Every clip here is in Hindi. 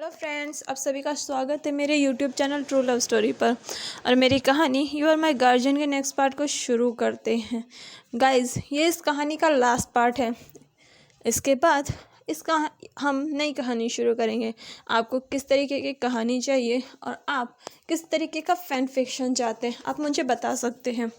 हेलो फ्रेंड्स, आप सभी का स्वागत है मेरे YouTube channel true love story पर। और मेरी कहानी यू आर माई गार्जियन के नेक्स्ट पार्ट को शुरू करते हैं। गाइस, ये इस कहानी का लास्ट पार्ट है। इसके बाद हम नई कहानी शुरू करेंगे। आपको किस तरीके की कहानी चाहिए और आप किस तरीके का फैन फिक्शन चाहते हैं, आप मुझे बता सकते हैं,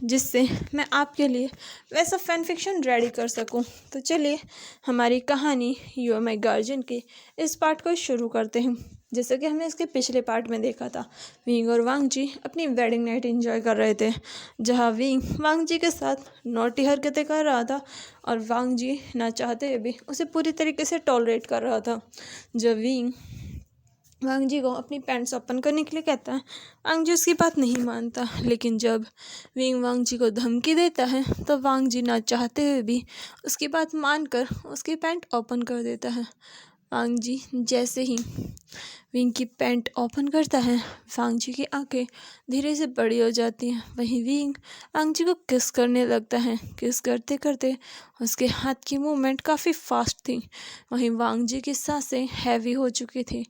जिससे मैं आपके लिए वैसा फैन फिक्शन रेडी कर सकूं। तो चलिए हमारी कहानी यू आर माई गार्जियन के इस पार्ट को शुरू करते हैं। जैसे कि हमने इसके पिछले पार्ट में देखा था, विंग और वांग जी अपनी वेडिंग नाइट एंजॉय कर रहे थे, जहां विंग वांग जी के साथ नौटी हरकतें कर रहा था और वांग जी ना चाहते हुए भी उसे पूरी तरीके से टॉलरेट कर रहा था। जब विंग वांग जी को अपनी पैंट्स ओपन करने के लिए कहता है, वांग जी उसकी बात नहीं मानता, लेकिन जब विंग वांग जी को धमकी देता है तो वांग जी ना चाहते हुए भी उसकी बात मानकर उसकी पैंट ओपन कर देता है। वांग जी जैसे ही विंग की पैंट ओपन करता है, वांग जी की आंखें धीरे से बड़ी हो जाती हैं। वहीं विंग वांग जी को किस करने लगता है। किस करते करते उसके हाथ की मूवमेंट काफ़ी फास्ट थी। वहीं वांग जी की सांसें हैवी हो चुकी थी।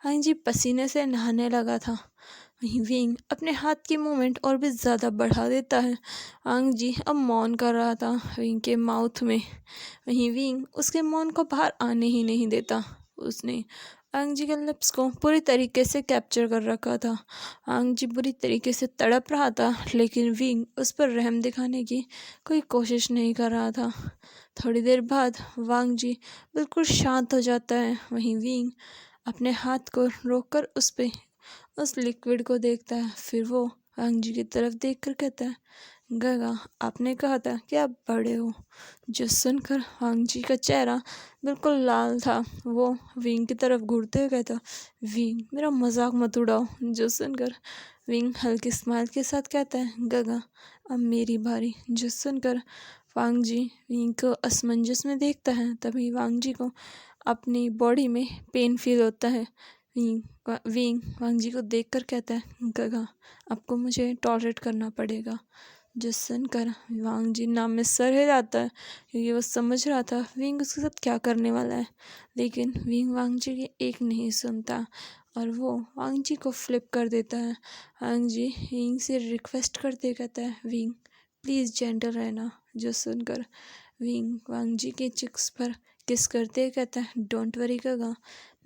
वांग जी पसीने से नहाने लगा था। वहीं विंग अपने हाथ की मूवमेंट और भी ज़्यादा बढ़ा देता है। वांग जी अब मौन कर रहा था विंग के माउथ में। वहीं विंग उसके मौन को बाहर आने ही नहीं देता। उसने वांग जी के लिप्स को पूरी तरीके से कैप्चर कर रखा था। वांग जी बुरी तरीके से तड़प रहा था, लेकिन विंग उस पर रहम दिखाने की कोई कोशिश नहीं कर रहा था। थोड़ी देर बाद वांग जी बिल्कुल शांत हो जाता है। वहीं विंग अपने हाथ को रोककर उस लिक्विड को देखता है। फिर वो वांग जी की तरफ देखकर कहता है, गगा, आपने कहा था कि आप बड़े हो। जो सुनकर वांग जी का चेहरा बिल्कुल लाल था। वो विंग की तरफ घूरते हुए कहता, विंग, मेरा मजाक मत उड़ाओ। जो सुनकर विंग हल्की स्माइल के साथ कहता है, गगा, अब मेरी बारी। जो सुनकर वांग जी विंग को असमंजस में देखता है। तभी वांग जी को अपनी बॉडी में पेन फील होता है। विंग वांग जी को देखकर कहता है, गगा, आपको मुझे टॉलरेट करना पड़ेगा। जो सुनकर वांग जी नाम में सर हिलाता है, क्योंकि वो समझ रहा था विंग उसके साथ क्या करने वाला है। लेकिन विंग वांग जी की एक नहीं सुनता और वो वांग जी को फ्लिप कर देता है। वांग जी विंग से रिक्वेस्ट करते कहता है, विंग, प्लीज़ जेंटल रहना। जो सुनकर विंग वांग जी के चिक्स पर किस करते कहता है, डोंट वरी गगा,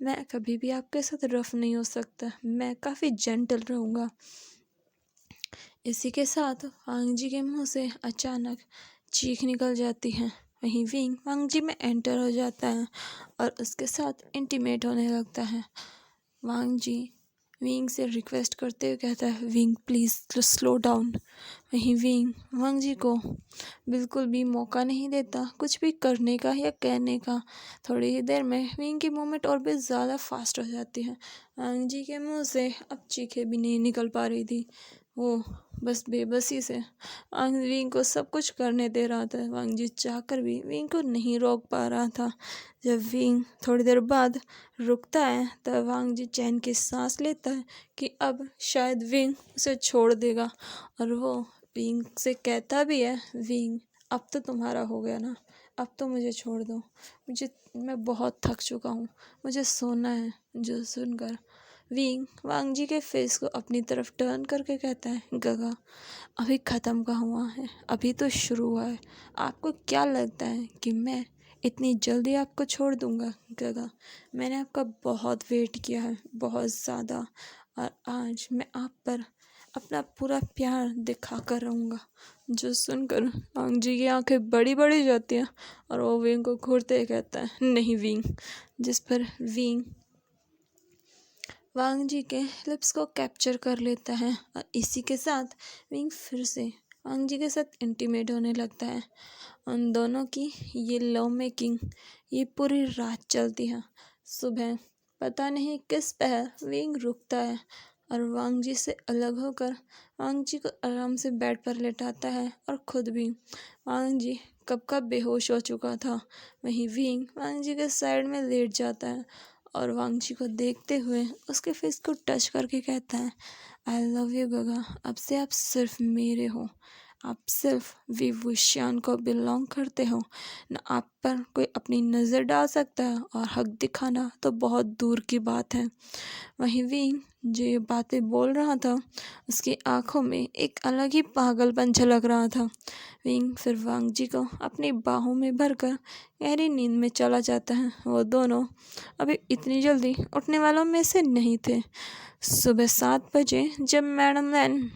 मैं कभी भी आपके साथ रफ नहीं हो सकता, मैं काफ़ी जेंटल रहूँगा। इसी के साथ वांग जी के मुंह से अचानक चीख निकल जाती है। वहीं विंग वांग जी में एंटर हो जाता है और उसके साथ इंटीमेट होने लगता है। वांग जी विंग से रिक्वेस्ट करते हुए कहता है, विंग प्लीज़ स्लो डाउन। वहीं विंग वांग जी को बिल्कुल भी मौका नहीं देता कुछ भी करने का या कहने का। थोड़ी ही देर में विंग की मूवमेंट और भी ज़्यादा फास्ट हो जाती है। वांग जी के मुंह से अब चीखें भी नहीं निकल पा रही थी। वो बस बेबसी से वांग विंग को सब कुछ करने दे रहा था। वांग जी चाहकर भी विंग को नहीं रोक पा रहा था। जब विंग थोड़ी देर बाद रुकता है तब वांग जी चैन की सांस लेता है कि अब शायद विंग उसे छोड़ देगा। और वो विंग से कहता भी है, विंग, अब तो तुम्हारा हो गया ना, अब तो मुझे छोड़ दो, मैं बहुत थक चुका हूँ, मुझे सोना है। जो सुनकर विंग वांग जी के फेस को अपनी तरफ टर्न करके कहता है, गगा, अभी ख़त्म का हुआ है, अभी तो शुरू हुआ है। आपको क्या लगता है कि मैं इतनी जल्दी आपको छोड़ दूंगा? गगा, मैंने आपका बहुत वेट किया है, बहुत ज़्यादा, और आज मैं आप पर अपना पूरा प्यार दिखा कर रहूँगा। जो सुनकर वांग जी की आंखें बड़ी बड़ी जाती हैं और वो विंग को घूरते कहता है, नहीं विंग। जिस पर विंग वांग जी के लिप्स को कैप्चर कर लेता है और इसी के साथ विंग फिर से वांग जी के साथ इंटीमेट होने लगता है। उन दोनों की ये लव मेकिंग ये पूरी रात चलती है। सुबह पता नहीं किस पहर विंग रुकता है और वांग जी से अलग होकर वांग जी को आराम से बेड पर लेटाता है और खुद भी वांग जी कब का बेहोश हो चुका था। वहीं विंग वांग जी के साइड में लेट जाता है और वांग जी को देखते हुए उसके फेस को टच करके कहता है, आई लव यू गगा, अब से आप सिर्फ मेरे हो, आप सिर्फ विभूषण को बिलोंग करते हो, न आप पर कोई अपनी नज़र डाल सकता है, और हक दिखाना तो बहुत दूर की बात है। वहीं विंग जो ये बातें बोल रहा था, उसकी आंखों में एक अलग ही पागलपन झलक रहा था। विंग फिर वांग जी को अपनी बाहों में भरकर गहरी नींद में चला जाता है। वो दोनों अभी इतनी जल्दी उठने वालों में से नहीं थे। सुबह 7 बजे जब मैडम लैन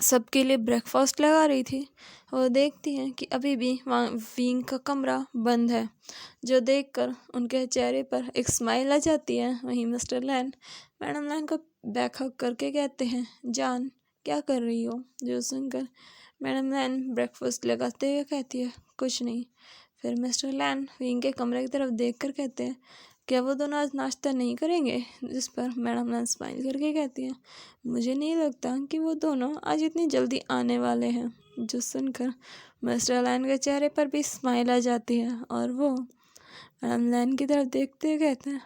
सबके लिए ब्रेकफास्ट लगा रही थी, वो देखती हैं कि अभी भी वहाँ विंग का कमरा बंद है, जो देखकर उनके चेहरे पर एक स्माइल आ जाती है। वहीं मिस्टर लैन मैडम लैन को बैक हग करके कहते हैं, जान क्या कर रही हो? जो सुनकर मैडम लैन ब्रेकफास्ट लगाते हुए कहती है, कुछ नहीं। फिर मिस्टर लैन विंग के कमरे की तरफ देखकर कहते हैं, क्या वो दोनों आज नाश्ता नहीं करेंगे? जिस पर मैडम लैन स्माइल करके कहती है, मुझे नहीं लगता कि वो दोनों आज इतनी जल्दी आने वाले हैं। जो सुनकर मिस्टर लैन के चेहरे पर भी स्माइल आ जाती है, और वो मैडम लैन की तरफ देखते हुए कहते हैं,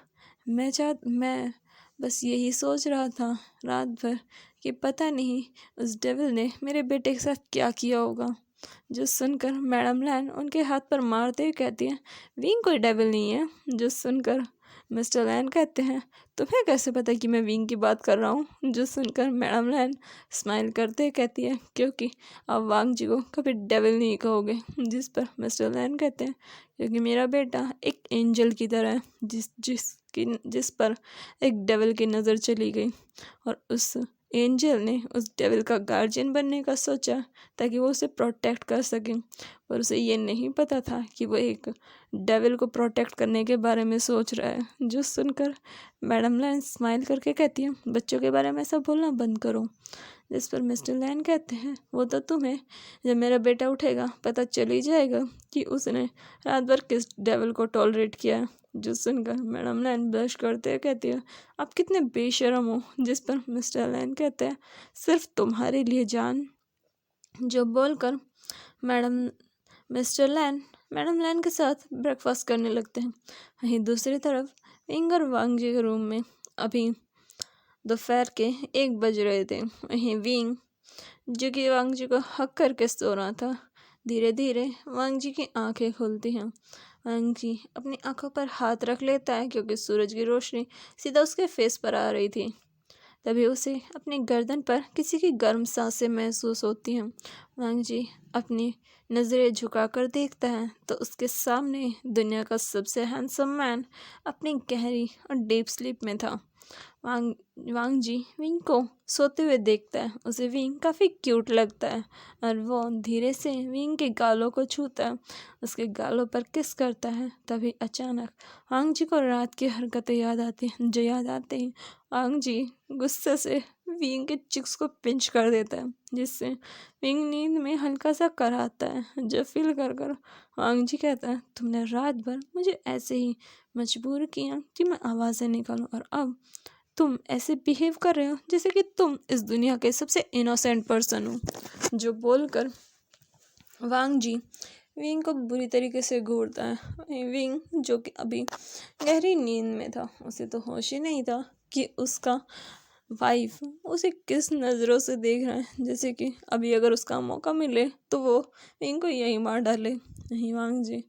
मैं बस यही सोच रहा था रात भर कि पता नहीं उस डेविल ने मेरे बेटे के साथ क्या किया होगा। जो सुनकर मैडम लैन उनके हाथ पर मारते हुए कहती है, विंग कोई डेविल नहीं है। जो सुनकर मिस्टर लैन कहते हैं, तुम्हें कैसे पता कि मैं विंग की बात कर रहा हूँ? जो सुनकर मैडम लैन स्माइल करते हुए कहती है, क्योंकि आप वांग जी को कभी डेविल नहीं कहोगे। जिस पर मिस्टर लैन कहते हैं, क्योंकि मेरा बेटा एक एंजल की तरह है, जिस पर एक डेविल की नज़र चली गई, और उस एंजल ने उस डेविल का गार्जियन बनने का सोचा ताकि वो उसे प्रोटेक्ट कर सके, पर उसे ये नहीं पता था कि वो एक डेविल को प्रोटेक्ट करने के बारे में सोच रहा है। जो सुनकर मैडम लैन स्माइल करके कहती है, बच्चों के बारे में ऐसा बोलना बंद करो। जिस पर मिस्टर लैन कहते हैं, वो तो तुम्हें जब मेरा बेटा उठेगा पता चल ही जाएगा कि उसने रात भर किस डेविल को टॉलरेट किया है। जो सुनकर मैडम लैन ब्लश करते हुए कहती है, आप कितने बेशरम हो। जिस पर मिस्टर लैन कहते हैं, सिर्फ तुम्हारे लिए जान। जो बोलकर मिस्टर लैन मैडम लैन के साथ ब्रेकफास्ट करने लगते हैं। वहीं दूसरी तरफ विंग और वांग जी के रूम में अभी दोपहर के 1 बज रहे थे। वहीं विंग जो कि वांग जी को हक करके सो रहा था, धीरे धीरे वांग जी की आंखें खुलती हैं। वांग जी अपनी आंखों पर हाथ रख लेता है, क्योंकि सूरज की रोशनी सीधा उसके फेस पर आ रही थी। तभी उसे अपनी गर्दन पर किसी की गर्म सांसें महसूस होती हैं। वांग जी अपनी नज़रें झुकाकर देखता है तो उसके सामने दुनिया का सबसे हैंडसम मैन अपनी गहरी और डीप स्लीप में था। वांग जी विंग को सोते हुए देखता है। उसे विंग काफ़ी क्यूट लगता है, और वो धीरे से विंग के गालों को छूता है, उसके गालों पर किस करता है। तभी अचानक वांग जी को रात की हरकतें याद आती हैं, जो याद आते ही वांग जी गुस्से से विंग के चिक्स को पिंच कर देता है, जिससे विंग नींद में हल्का सा कराता है। जो फील कर वांग जी कहता है, तुमने रात भर मुझे ऐसे ही मजबूर किया कि मैं आवाज़ें निकालूं, और अब तुम ऐसे बिहेव कर रहे हो जैसे कि तुम इस दुनिया के सबसे इनोसेंट पर्सन हो। जो बोलकर वांग जी विंग को बुरी तरीके से घूरता है। विंग जो कि अभी गहरी नींद में था, उसे तो होश ही नहीं था कि उसका वाइफ उसे किस नज़रों से देख रहा है, जैसे कि अभी अगर उसका मौका मिले तो वो विंग को यही मार डाले। यही वांग जी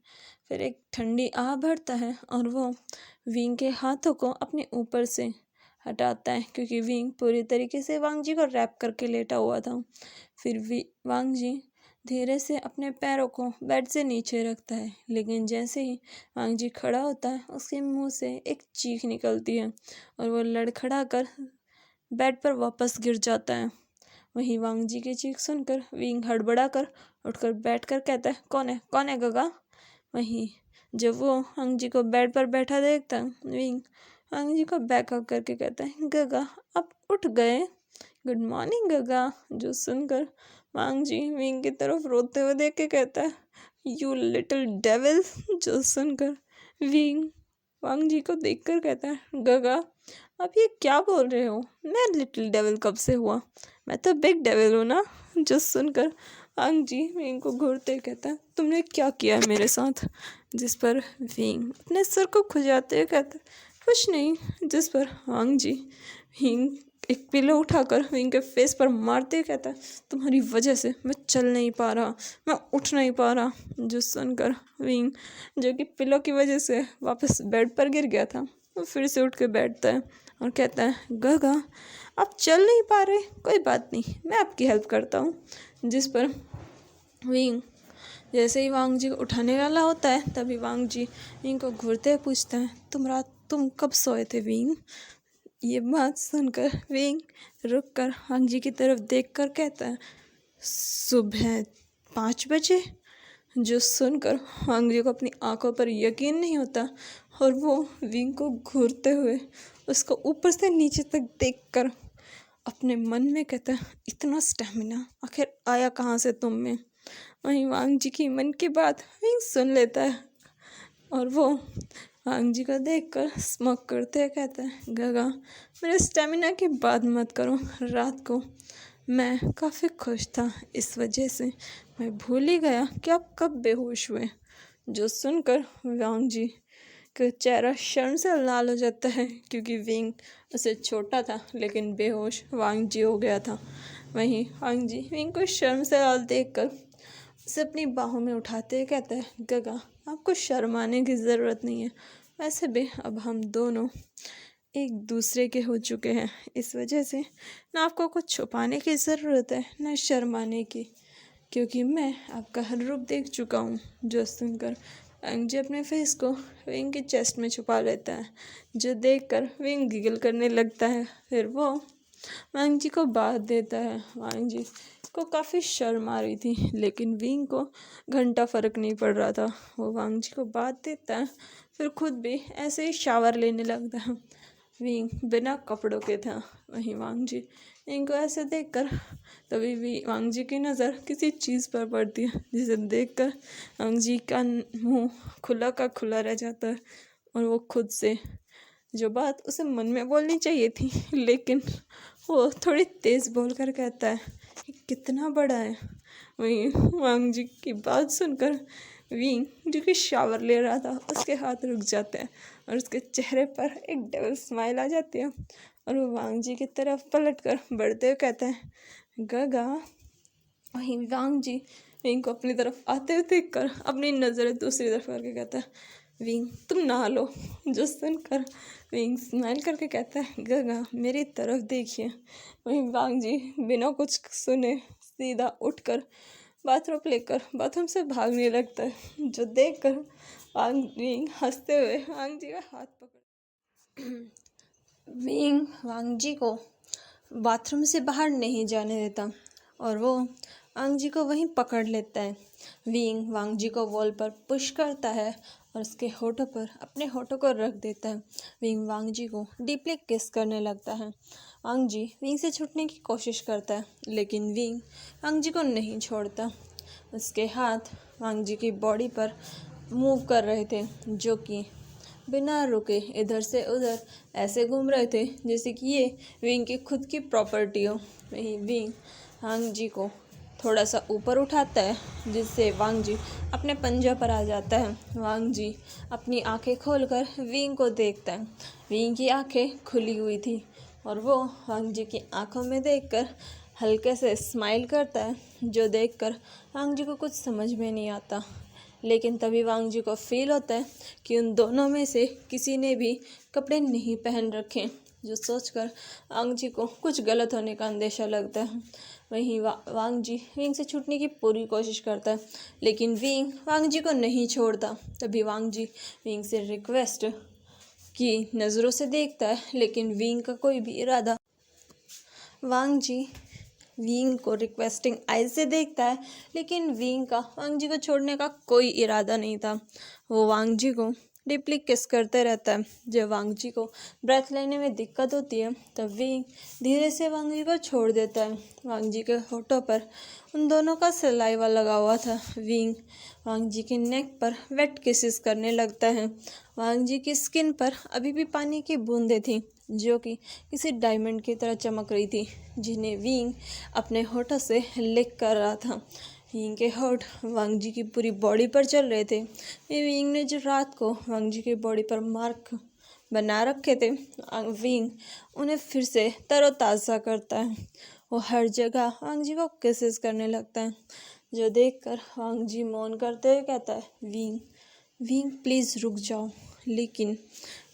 फिर एक ठंडी आह भरता है, और वो विंग के हाथों को अपने ऊपर से हटाता है, क्योंकि विंग पूरी तरीके से वांग जी को रैप करके लेटा हुआ था। फिर वांग जी धीरे से अपने पैरों को बेड से नीचे रखता है, लेकिन जैसे ही वांग जी खड़ा होता है उसके मुंह से एक चीख निकलती है, और वो लड़खड़ा कर बेड पर वापस गिर जाता है। वहीं वांग जी की चीख सुनकर विंग हड़बड़ा कर उठकर बैठकर कहता है, कौन है गगा? वहीं जब वो वांग जी को बेड पर बैठा देखता है, विंग वांग जी को बैकअप करके कहता है, गगा आप उठ गए, गुड मॉर्निंग गगा। जो सुनकर वांग जी विंग की तरफ रोते हुए देख के कहता है, यू लिटिल डेविल। जो सुनकर विंग वांग जी को देखकर कहता है, गगा आप ये क्या बोल रहे हो? मैं लिटिल डेविल कब से हुआ? मैं तो बिग डेविल हूँ ना। जो सुनकर वांग जी विंग को घूरते कहता है, तुमने क्या किया है मेरे साथ? जिस पर विंग अपने सर को खुजाते हुए कहता है, कुछ नहीं। जिस पर वांग जी विंग एक पिलो उठाकर विंग के फेस पर मारते हुए कहता है, तुम्हारी वजह से मैं चल नहीं पा रहा, मैं उठ नहीं पा रहा। जो सुनकर विंग, जो कि पिलो की वजह से वापस बेड पर गिर गया था, वो फिर से उठ के बैठता है और कहता है, गगा आप चल नहीं पा रहे, कोई बात नहीं, मैं आपकी हेल्प करता हूँ। जिस पर विंग जैसे ही वांग जी को उठाने वाला होता है, तभी वांग जी विंग को घूरते हुए पूछता है, तुम कब सोए थे विंग? ये बात सुनकर विंग रुक कर वांग जी की तरफ देख कर कहता है, सुबह 5 बजे। जो सुनकर वांग जी को अपनी आंखों पर यकीन नहीं होता और वो विंग को घूरते हुए उसको ऊपर से नीचे तक देखकर अपने मन में कहता है, इतना स्टेमिना आखिर आया कहाँ से तुम में? वहीं वांग जी की मन की बात विंग सुन लेता है और वो वांग जी को देखकर स्मोक करते हुए कहता है, गगा मेरे स्टेमिना की बात मत करो, रात को मैं काफ़ी खुश था, इस वजह से मैं भूल ही गया कि आप कब बेहोश हुए। जो सुनकर वांग जी का चेहरा शर्म से लाल हो जाता है, क्योंकि विंग उसे छोटा था लेकिन बेहोश वांग जी हो गया था। वहीं वांग जी विंग को शर्म से लाल देखकर उसे अपनी बाहों में उठाते हुए कहता है, गगा आपको शर्माने की ज़रूरत नहीं है, वैसे भी अब हम दोनों एक दूसरे के हो चुके हैं, इस वजह से ना आपको कुछ छुपाने की ज़रूरत है ना शर्माने की, क्योंकि मैं आपका हर रूप देख चुका हूँ। जो सुनकर वांग जी अपने फेस को विंग की चेस्ट में छुपा लेता है, जो देखकर विंग गिगल करने लगता है। फिर वो वांग जी को बात देता है। वांग जी को काफ़ी शर्म आ रही थी, लेकिन विंग को घंटा फ़र्क नहीं पड़ रहा था। वो वांग जी को बात देता है, फिर खुद भी ऐसे ही शावर लेने लगता है। विंग बिना कपड़ों के था। वहीं वांग जी विंग को ऐसे देखकर तभी भी वांग जी की नज़र किसी चीज़ पर पड़ती है, जिसे देखकर वांग जी का मुंह खुला का खुला रह जाता है और वो खुद से जो बात उसे मन में बोलनी चाहिए थी, लेकिन वो थोड़ी तेज़ बोलकर कहता है, ये कितना बड़ा है। वहीं वांग जी की बात सुनकर विंग जो कि शावर ले रहा था, उसके हाथ रुक जाते हैं और उसके चेहरे पर एक डेविल स्माइल आ जाती है और वो वांग जी की तरफ पलटकर बढ़ते हुए कहता है, गगा। वहीं वांग जी विंग को अपनी तरफ आते हुए देखकर अपनी नज़रें दूसरी तरफ करके कहता है, विंग तुम नहा लो। जो सुनकर विंग स्माइल करके कहता है, गगा मेरी तरफ देखिए। वहीं वांग जी बिना कुछ सुने सीधा उठकर बाथरूम लेकर बाथरूम से भागने लगता है, जो देखकर विंग हंसते हुए वांग जी का हाथ पकड़ विंग वांग जी को बाथरूम से बाहर नहीं जाने देता और वो वांग जी को वहीं पकड़ लेता है। विंग वांग जी को वॉल पर पुश करता है और उसके होठों पर अपने होठों को रख देता है। विंग वांग जी को डीपली किस करने लगता है। वांग जी विंग से छूटने की कोशिश करता है, लेकिन विंग वांग जी को नहीं छोड़ता। उसके हाथ वांग जी की बॉडी पर मूव कर रहे थे, जो कि बिना रुके इधर से उधर ऐसे घूम रहे थे जैसे कि ये विंग की खुद की प्रॉपर्टी हो। वहीं विंग वांग जी को थोड़ा सा ऊपर उठाता है, जिससे वांग जी अपने पंजा पर आ जाता है। वांग जी अपनी आंखें खोलकर विंग को देखता है। विंग की आंखें खुली हुई थी और वो वांग जी की आंखों में देखकर हल्के से स्माइल करता है, जो देखकर वांग जी को कुछ समझ में नहीं आता। लेकिन तभी वांग जी को फील होता है कि उन दोनों में से किसी ने भी कपड़े नहीं पहन रखे, जो सोचकर वांग जी को कुछ गलत होने का अंदेशा लगता है। वहीं वांग जी विंग से छूटने की पूरी कोशिश करता है, लेकिन विंग वांग जी को नहीं छोड़ता। तभी वांग जी विंग से रिक्वेस्ट की नज़रों से देखता है, लेकिन विंग का कोई भी इरादा वांग जी विंग को रिक्वेस्टिंग आइज से देखता है, लेकिन विंग का वांग जी को छोड़ने का कोई इरादा नहीं था। वो वांग जी को डीपली किस करते रहता है। जब वांग जी को ब्रेथ लेने में दिक्कत होती है, तब विंग धीरे से वांग जी को छोड़ देता है। वांग जी के होठों पर उन दोनों का सलाइवा लगा हुआ था। विंग वांग जी के नेक पर वेट किसेस करने लगता है। वांग जी की स्किन पर अभी भी पानी की बूंदें थी, जो कि किसी डायमंड की तरह चमक रही थी, जिन्हें विंग अपने होठों से लिक कर रहा था। विंग के होठ वांग जी की पूरी बॉडी पर चल रहे थे। विंग ने जो रात को वांग जी की बॉडी पर मार्क बना रखे थे विंग उन्हें फिर से तरोताज़ा करता है। वो हर जगह वांग जी को किसेस करने लगता है, जो देखकर वांग जी मौन करते हुए कहता है, विंग विंग प्लीज़ रुक जाओ। लेकिन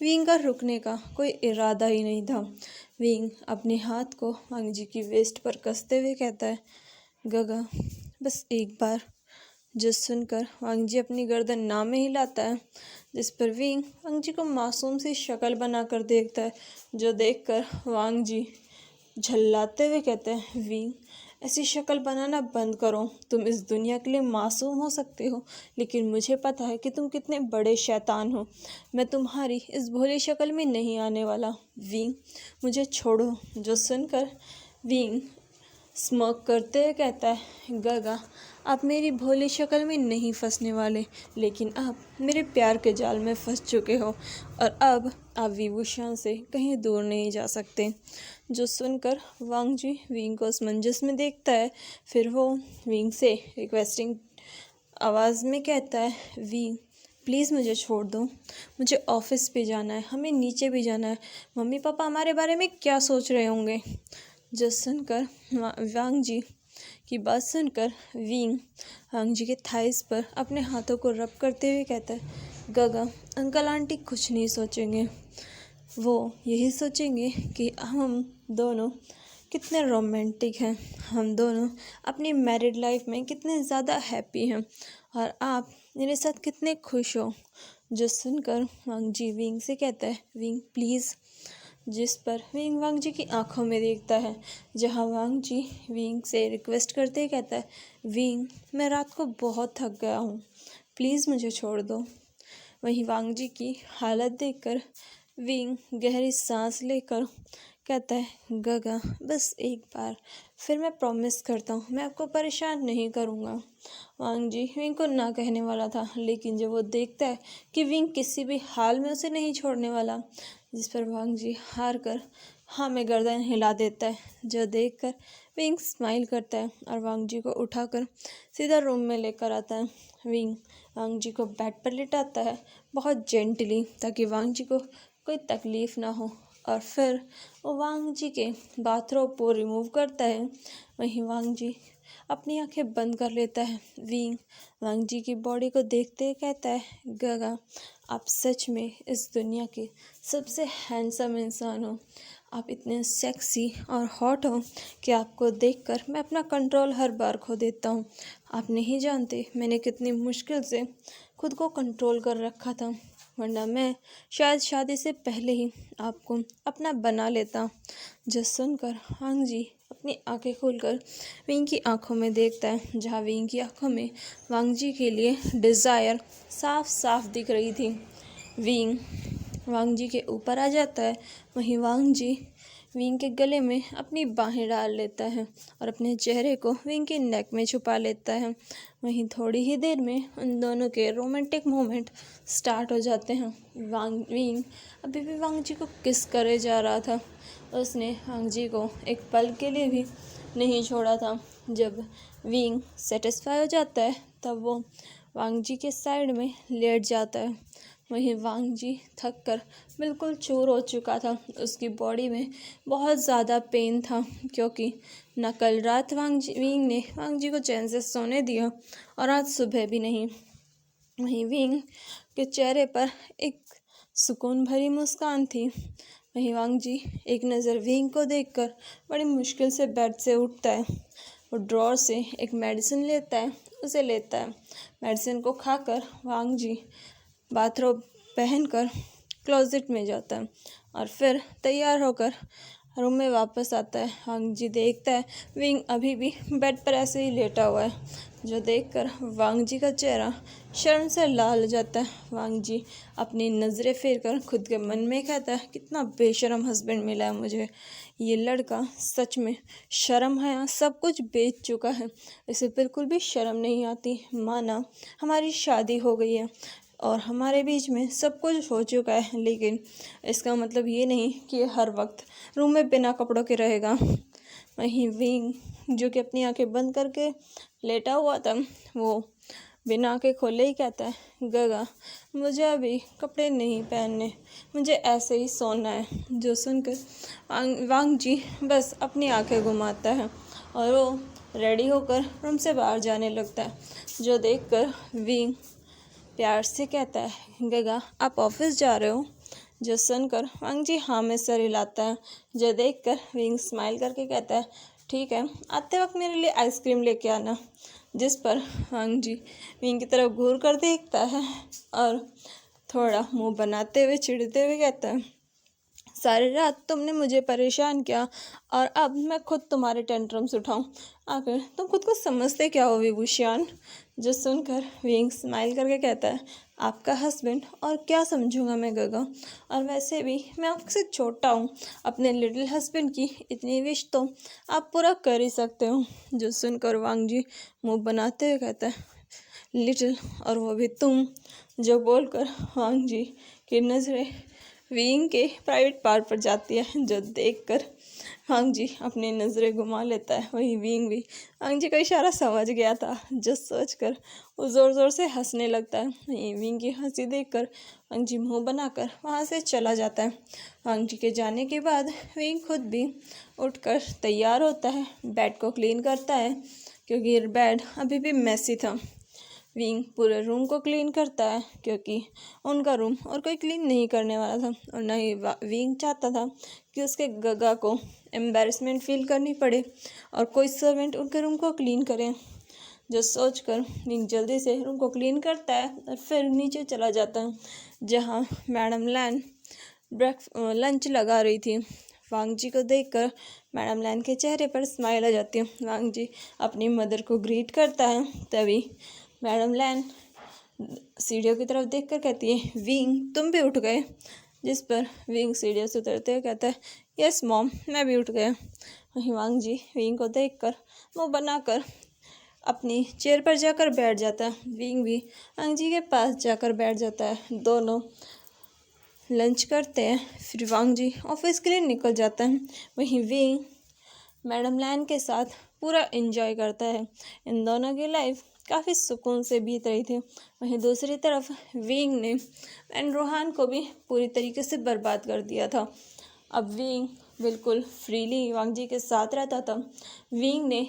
विंग का रुकने का कोई इरादा ही नहीं था। विंग अपने हाथ को वांग जी की वेस्ट पर कसते हुए कहता है, गगा बस एक बार। जो सुनकर वांग जी अपनी गर्दन ना में हिलाता है, जिस पर विंग वांग जी को मासूम सी शक्ल बनाकर देखता है, जो देखकर वांग जी झल्लाते हुए कहते हैं, विंग ऐसी शक्ल बनाना बंद करो। तुम इस दुनिया के लिए मासूम हो सकते हो, लेकिन मुझे पता है कि तुम कितने बड़े शैतान हो। मैं तुम्हारी इस भोली शक्ल में नहीं आने वाला। विंग मुझे छोड़ो। जो सुनकर विंग स्मोक करते हुए कहता है, गगा आप मेरी भोली शक्ल में नहीं फंसने वाले, लेकिन आप मेरे प्यार के जाल में फंस चुके हो और अब आप विभूषण से कहीं दूर नहीं जा सकते। जो सुनकर वांग जी विंग को असमंजस में देखता है, फिर वो विंग से रिक्वेस्टिंग आवाज़ में कहता है, विंग प्लीज़ मुझे छोड़ दो, मुझे ऑफिस पे जाना है, हमें नीचे भी जाना है। मम्मी पापा हमारे बारे में क्या सोच रहे होंगे। जो सुनकर वांग जी की बात सुनकर विंग वांग जी के थाइस पर अपने हाथों को रब करते हुए कहता है, गगा अंकल आंटी कुछ नहीं सोचेंगे, वो यही सोचेंगे कि हम दोनों कितने रोमांटिक हैं, हम दोनों अपनी मैरिड लाइफ में कितने ज़्यादा हैप्पी हैं और आप मेरे साथ कितने खुश हो। जो सुनकर वांग जी विंग से कहता है, विंग प्लीज़। जिस पर विंग वांग जी की आंखों में देखता है, जहां वांग जी विंग से रिक्वेस्ट करते ही कहता है, विंग मैं रात को बहुत थक गया हूँ, प्लीज़ मुझे छोड़ दो। वहीं वांग जी की हालत देखकर विंग गहरी सांस लेकर कहता है, गगा बस एक बार, फिर मैं प्रॉमिस करता हूँ मैं आपको परेशान नहीं करूँगा। वांग जी विंग को ना कहने वाला था, लेकिन जब वो देखता है कि विंग किसी भी हाल में उसे नहीं छोड़ने वाला, जिस पर वांग जी हार कर हाँ में गर्दन हिला देता है। जो देखकर विंग स्माइल करता है और वांग जी को उठाकर सीधा रूम में लेकर आता है। विंग वांग जी को बेड पर लिटाता है बहुत जेंटली, ताकि वांग जी को कोई तकलीफ़ ना हो, और फिर वो वांग जी के बाथरोब को रिमूव करता है। वहीं वांग जी अपनी आंखें बंद कर लेता है। विंग वांग जी की बॉडी को देखते हुए कहता है, गगा आप सच में इस दुनिया के सबसे हैंडसम इंसान हो। आप इतने सेक्सी और हॉट हो कि आपको देखकर मैं अपना कंट्रोल हर बार खो देता हूँ। आप नहीं जानते मैंने कितनी मुश्किल से खुद को कंट्रोल कर रखा था, वरना मैं शायद शादी से पहले ही आपको अपना बना लेता। जो सुनकर वांग जी अपनी आंखें खोलकर विंग की आंखों में देखता है, जहाँ विंग की आंखों में वांग जी के लिए डिज़ायर साफ साफ दिख रही थी। विंग वांग जी के ऊपर आ जाता है। वहीं वांग जी विंग के गले में अपनी बाहें डाल लेता है और अपने चेहरे को विंग के नेक में छुपा लेता है। वहीं थोड़ी ही देर में उन दोनों के रोमांटिक मोमेंट स्टार्ट हो जाते हैं। विंग अभी भी वांग जी को किस करे जा रहा था। उसने वांग जी को एक पल के लिए भी नहीं छोड़ा था। जब विंग सेटिस्फाई हो जाता है, तब वो वांग जी के साइड में लेट जाता है। वहीं वांग जी थक कर बिल्कुल चूर हो चुका था। उसकी बॉडी में बहुत ज़्यादा पेन था, क्योंकि न कल रात विंग ने वांग जी को चैन से सोने दिया और आज सुबह भी नहीं। वहीं विंग के चेहरे पर एक सुकून भरी मुस्कान थी। वहीं वांग जी एक नज़र विंग को देखकर बड़ी मुश्किल से बेड से उठता है। वो ड्रॉर से एक मेडिसिन लेता है, उसे लेता है। मेडिसिन को खाकर वांग जी बाथरोब पहनकर क्लोजेट में जाता है और फिर तैयार होकर रूम में वापस आता है। वांग जी देखता है विंग अभी भी बेड पर ऐसे ही लेटा हुआ है, जो देखकर वांग जी का चेहरा शर्म से लाल हो जाता है। वांग जी अपनी नज़रें फेर कर खुद के मन में कहता है, कितना बेशरम हस्बैंड मिला है मुझे। ये लड़का सच में शर्म है, सब कुछ बेच चुका है, इसे बिल्कुल भी शर्म नहीं आती। माना हमारी शादी हो गई है और हमारे बीच में सब कुछ हो चुका है, लेकिन इसका मतलब ये नहीं कि ये हर वक्त रूम में बिना कपड़ों के रहेगा। वहीं विंग जो कि अपनी आंखें बंद करके लेटा हुआ था, वो बिना आंखें खोले ही कहता है, गगा मुझे अभी कपड़े नहीं पहनने, मुझे ऐसे ही सोना है। जो सुनकर वांग जी बस अपनी आंखें घुमाता है और वो रेडी होकर रूम से बाहर जाने लगता है। जो देखकर विंग प्यार से कहता है, गगा आप ऑफिस जा रहे हो? जो सुनकर वांग जी हाँ में सर हिलाता है। जो देखकर विंग स्माइल करके कहता है, ठीक है, आते वक्त मेरे लिए आइसक्रीम लेके आना। जिस पर वांग जी विंग की तरफ घूर कर देखता है और थोड़ा मुंह बनाते हुए चिढ़ते हुए कहता है, सारी रात तुमने मुझे परेशान किया और अब मैं खुद तुम्हारे टेंट्रम्स उठाऊं? आखिर तुम खुद को समझते क्या हो विभूषण? जो सुनकर विंग स्माइल करके कहता है, आपका हस्बैंड और क्या समझूंगा मैं गगा, और वैसे भी मैं आपसे छोटा हूँ, अपने लिटिल हस्बैंड की इतनी विश तो आप पूरा कर ही सकते हो। जो सुनकर वांग जी मुँह बनाते हुए कहता है, लिटिल और वो भी तुम? जो बोलकर वांग जी की नज़रें विंग के प्राइवेट पार्ट पर जाती है। जो देखकर वांग जी अपनी नज़रें घुमा लेता है। वही विंग भी वांग जी का इशारा समझ गया था। जो सोचकर वो ज़ोर ज़ोर से हंसने लगता है। वही विंग की हंसी देखकर वांग जी मुँह बनाकर वहाँ से चला जाता है। वांग जी के जाने के बाद विंग खुद भी उठकर तैयार होता है, बेड को क्लीन करता है क्योंकि बेड अभी भी मैसी था। विंग पूरे रूम को क्लीन करता है क्योंकि उनका रूम और कोई क्लीन नहीं करने वाला था और न ही विंग चाहता था कि उसके गगा को एम्बैरेसमेंट फील करनी पड़े और कोई सर्वेंट उनके रूम को क्लीन करे। जो सोचकर विंग जल्दी से रूम को क्लीन करता है और फिर नीचे चला जाता है जहाँ मैडम लैन लंच लगा रही थी। वांग जी को देखकर मैडम लैन के चेहरे पर स्माइल आ जाती है। वांग जी अपनी मदर को ग्रीट करता है। तभी मैडम लैन सीढ़ियों की तरफ देखकर कहती है, विंग तुम भी उठ गए? जिस पर विंग सीढ़ियों से उतरते हुए कहता है, यस मॉम मैं भी उठ गया। वहीं वांग जी विंग को देखकर मुँह बनाकर अपनी चेयर पर जाकर बैठ जाता है। विंग भी वांग जी के पास जाकर बैठ जाता है। दोनों लंच करते हैं। फिर वांग जी ऑफिस के लिए निकल जाता है। वहीं विंग मैडम लैन के साथ पूरा एंजॉय करता है। इन दोनों की लाइफ काफ़ी सुकून से बीत रही थी। वहीं दूसरी तरफ विंग ने एंड रोहान को भी पूरी तरीके से बर्बाद कर दिया था। अब विंग बिल्कुल फ्रीली वांग जी के साथ रहता था। विंग ने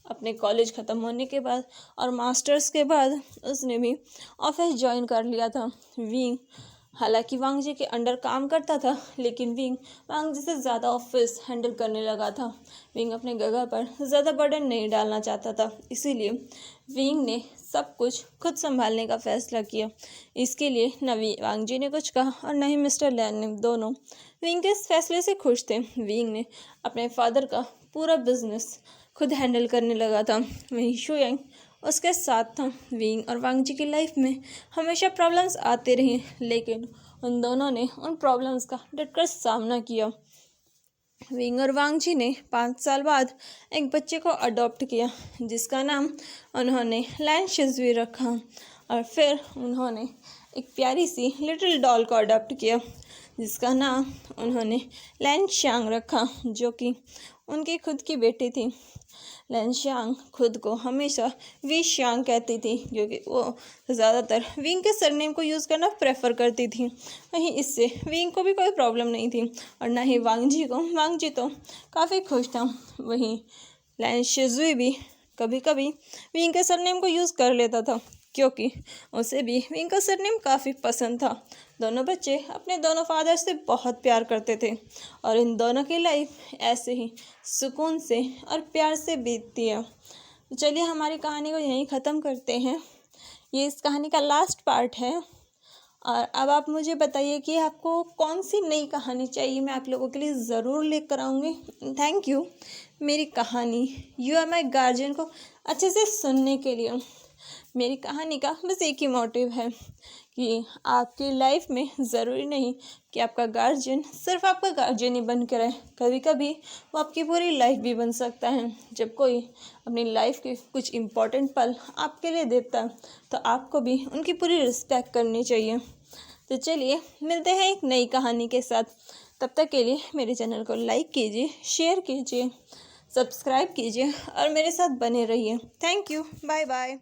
अपने कॉलेज ख़त्म होने के बाद और मास्टर्स के बाद उसने भी ऑफिस ज्वाइन कर लिया था। विंग हालांकि वांग जी के अंडर काम करता था लेकिन विंग वांग जी से ज़्यादा ऑफिस हैंडल करने लगा था। विंग अपने गगा पर ज़्यादा बर्डन नहीं डालना चाहता था, इसीलिए विंग ने सब कुछ खुद संभालने का फैसला किया। इसके लिए न वांग जी ने कुछ कहा और न ही मिस्टर लैन ने। दोनों विंग के इस फैसले से खुश थे। विंग ने अपने फादर का पूरा बिजनेस खुद हैंडल करने लगा था। वहीं शुयांग उसके साथ था। विंग और वांग जी की लाइफ में हमेशा प्रॉब्लम्स आते रहे लेकिन उन दोनों ने उन प्रॉब्लम्स का डटकर सामना किया। विंग और वांग जी ने 5 साल बाद एक बच्चे को अडॉप्ट किया जिसका नाम उन्होंने लैन शिज़ुई रखा और फिर उन्होंने एक प्यारी सी लिटिल डॉल को अडॉप्ट किया जिसका नाम उन्होंने लैन शांग रखा, जो कि उनकी खुद की बेटी थी। लैन शांग खुद को हमेशा वी शांग कहती थी क्योंकि वो ज़्यादातर विंग के सरनेम को यूज़ करना प्रेफर करती थी। वहीं इससे विंग को भी कोई प्रॉब्लम नहीं थी और ना ही वांग जी को। वांग जी तो काफ़ी खुश था। वहीं लैन शिज़ुई भी कभी कभी विंग के सरनेम को यूज़ कर लेता था क्योंकि उसे भी विंग का सरनेम काफ़ी पसंद था। दोनों बच्चे अपने दोनों फादर से बहुत प्यार करते थे और इन दोनों की लाइफ ऐसे ही सुकून से और प्यार से बीतती है। तो चलिए हमारी कहानी को यहीं ख़त्म करते हैं। ये इस कहानी का लास्ट पार्ट है और अब आप मुझे बताइए कि आपको कौन सी नई कहानी चाहिए। मैं आप लोगों के लिए ज़रूर लेकर आऊँगी। थैंक यू मेरी कहानी यू आर माई गार्जियन को अच्छे से सुनने के लिए। मेरी कहानी का बस एक ही मोटिव है कि आपकी लाइफ में ज़रूरी नहीं कि आपका गार्जियन सिर्फ आपका गार्जियन ही बन के रहे। कभी कभी वो आपकी पूरी लाइफ भी बन सकता है। जब कोई अपनी लाइफ के कुछ इम्पोर्टेंट पल आपके लिए देता है तो आपको भी उनकी पूरी रिस्पेक्ट करनी चाहिए। तो चलिए मिलते हैं एक नई कहानी के साथ। तब तक के लिए मेरे चैनल को लाइक कीजिए, शेयर कीजिए, सब्सक्राइब कीजिए और मेरे साथ बने रहिए। Thank you, bye bye.